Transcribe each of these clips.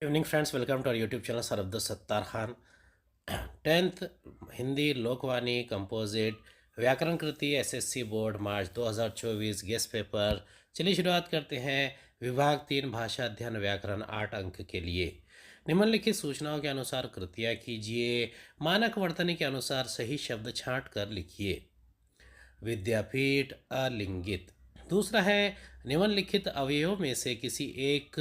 Evening friends, welcome to our YouTube channel सरअब्दुल Sattar Khan. 10th Hindi Lokvani composite व्याकरण कृति SSC board मार्च 2024 guest paper. चलिए शुरुआत करते हैं। विभाग 3 भाषा अध्ययन व्याकरण 8 अंक के लिए निम्नलिखित सूचनाओं के अनुसार कृतियाँ कीजिए। मानक वर्तनी के अनुसार सही शब्द छांट कर लिखिए। विद्यापीठ अलिंगित। दूसरा है निम्नलिखित अवयवों में से किसी एक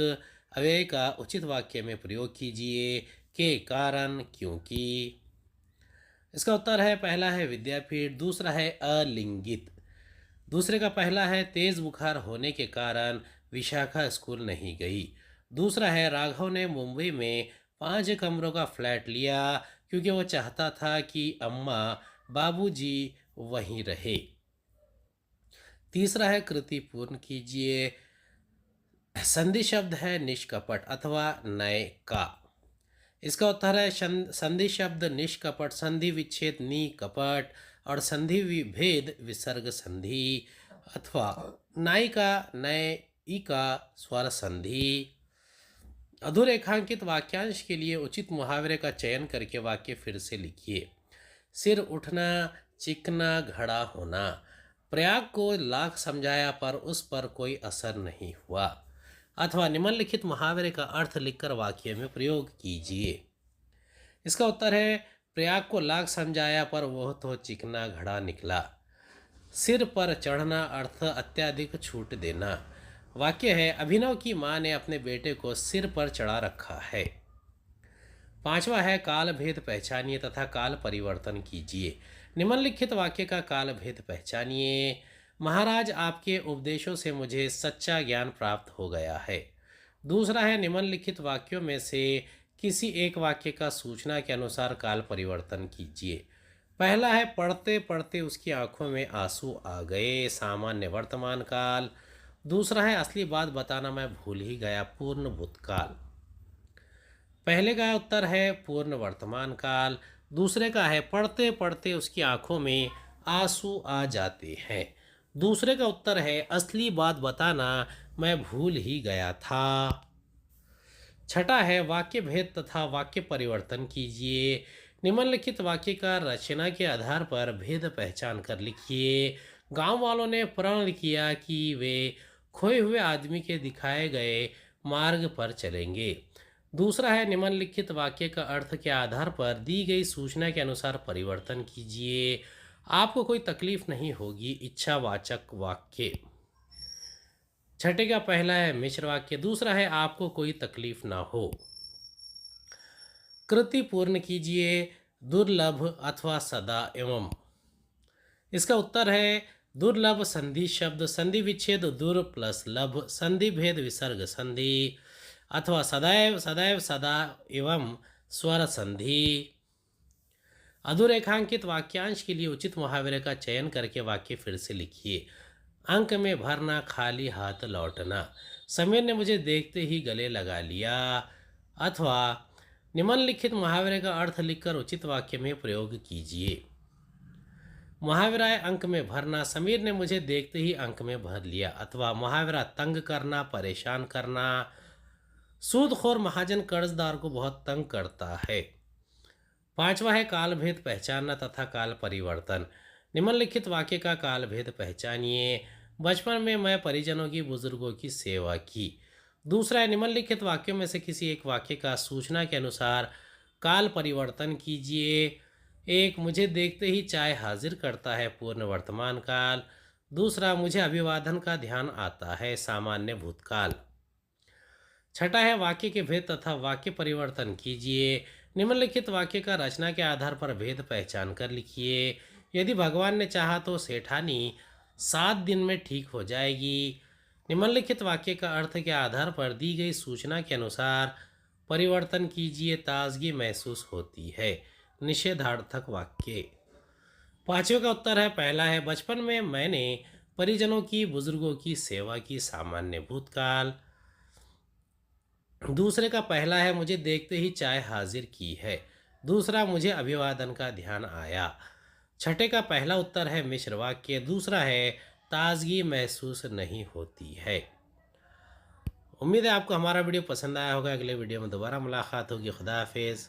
अव्यय का उचित वाक्य में प्रयोग कीजिए। के कारण, क्योंकि। इसका उत्तर है पहला है विद्यापीठ, दूसरा है अलिंगित। दूसरे का पहला है तेज बुखार होने के कारण विशाखा स्कूल नहीं गई। दूसरा है राघव ने मुंबई में 5 कमरों का फ्लैट लिया क्योंकि वो चाहता था कि अम्मा बाबूजी वहीं रहे। तीसरा है कृति पूर्ण कीजिए। संधि शब्द है निष्कपट अथवा नय का। इसका उत्तर है संधि शब्द निष्कपट, संधि विच्छेद नी कपट और संधि विभेद विसर्ग संधि अथवा नायिका नय ई का स्वर संधि। अधोरेखांकित वाक्यांश के लिए उचित मुहावरे का चयन करके वाक्य फिर से लिखिए। सिर उठना, चिकना घड़ा होना। प्रयाग को लाख समझाया पर उस पर कोई असर नहीं हुआ। अथवा निम्नलिखित मुहावरे का अर्थ लिखकर वाक्य में प्रयोग कीजिए। इसका उत्तर है प्रयाग को लाख समझाया पर वह तो चिकना घड़ा निकला। सिर पर चढ़ना अर्थ अत्यधिक छूट देना। वाक्य है अभिनव की मां ने अपने बेटे को सिर पर चढ़ा रखा है। पांचवा है काल भेद पहचानिए तथा काल परिवर्तन कीजिए। निम्नलिखित वाक्य का काल भेद पहचानिए। महाराज, आपके उपदेशों से मुझे सच्चा ज्ञान प्राप्त हो गया है। दूसरा है निम्नलिखित वाक्यों में से किसी एक वाक्य का सूचना के अनुसार काल परिवर्तन कीजिए। पहला है पढ़ते पढ़ते उसकी आंखों में आंसू आ गए, सामान्य वर्तमान काल। दूसरा है असली बात बताना मैं भूल ही गया, पूर्ण भूतकाल। पहले का उत्तर है पूर्ण वर्तमान काल। दूसरे का है पढ़ते पढ़ते उसकी आंखों में आंसू आ जाते हैं। दूसरे का उत्तर है असली बात बताना मैं भूल ही गया था। छठा है वाक्य भेद तथा वाक्य परिवर्तन कीजिए। निम्नलिखित वाक्य का रचना के आधार पर भेद पहचान कर लिखिए। गांव वालों ने प्रण किया कि वे खोए हुए आदमी के दिखाए गए मार्ग पर चलेंगे। दूसरा है निम्नलिखित वाक्य का अर्थ के आधार पर दी गई सूचना के अनुसार परिवर्तन कीजिए। आपको कोई तकलीफ नहीं होगी, इच्छावाचक वाक्य। छठे का पहला है मिश्र वाक्य, दूसरा है आपको कोई तकलीफ ना हो। कृति पूर्ण कीजिए। दुर्लभ अथवा सदा एवं। इसका उत्तर है दुर्लभ संधि शब्द, संधि विच्छेद दुर प्लस लभ, संधि भेद विसर्ग संधि अथवा सदैव सदैव सदा एवं स्वर संधि। अधोरेखांकित वाक्यांश के लिए उचित मुहावरे का चयन करके वाक्य फिर से लिखिए। अंक में भरना, खाली हाथ लौटना। समीर ने मुझे देखते ही गले लगा लिया। अथवा निम्नलिखित मुहावरे का अर्थ लिखकर उचित वाक्य में प्रयोग कीजिए। मुहावरा है अंक में भरना, समीर ने मुझे देखते ही अंक में भर लिया। अथवा मुहावरा तंग करना, परेशान करना। सूदखोर महाजन कर्जदार को बहुत तंग करता है। पांचवा है काल भेद पहचानना तथा काल परिवर्तन। निम्नलिखित वाक्य का काल भेद पहचानिए। बचपन में मैं परिजनों की, बुजुर्गों की सेवा की। दूसरा है निम्नलिखित वाक्यों में से किसी एक वाक्य का सूचना के अनुसार काल परिवर्तन कीजिए। एक, मुझे देखते ही चाय हाजिर करता है, पूर्ण वर्तमान काल। दूसरा, मुझे अभिवादन का ध्यान आता है, सामान्य भूतकाल। छठा है वाक्य के भेद तथा वाक्य परिवर्तन कीजिए। निम्नलिखित वाक्य का रचना के आधार पर भेद पहचान कर लिखिए। यदि भगवान ने चाहा तो सेठानी 7 दिन में ठीक हो जाएगी। निम्नलिखित वाक्य का अर्थ के आधार पर दी गई सूचना के अनुसार परिवर्तन कीजिए। ताजगी महसूस होती है, निषेधार्थक वाक्य। पांचवे का उत्तर है पहला है बचपन में मैंने परिजनों की, बुजुर्गों की सेवा की, सामान्य भूतकाल। दूसरे का पहला है मुझे देखते ही चाय हाजिर की है। दूसरा, मुझे अभिवादन का ध्यान आया। छठे का पहला उत्तर है मिश्र वाक्य। दूसरा है ताजगी महसूस नहीं होती है। उम्मीद है आपको हमारा वीडियो पसंद आया होगा। अगले वीडियो में दोबारा मुलाकात होगी। खुदा हाफिज़।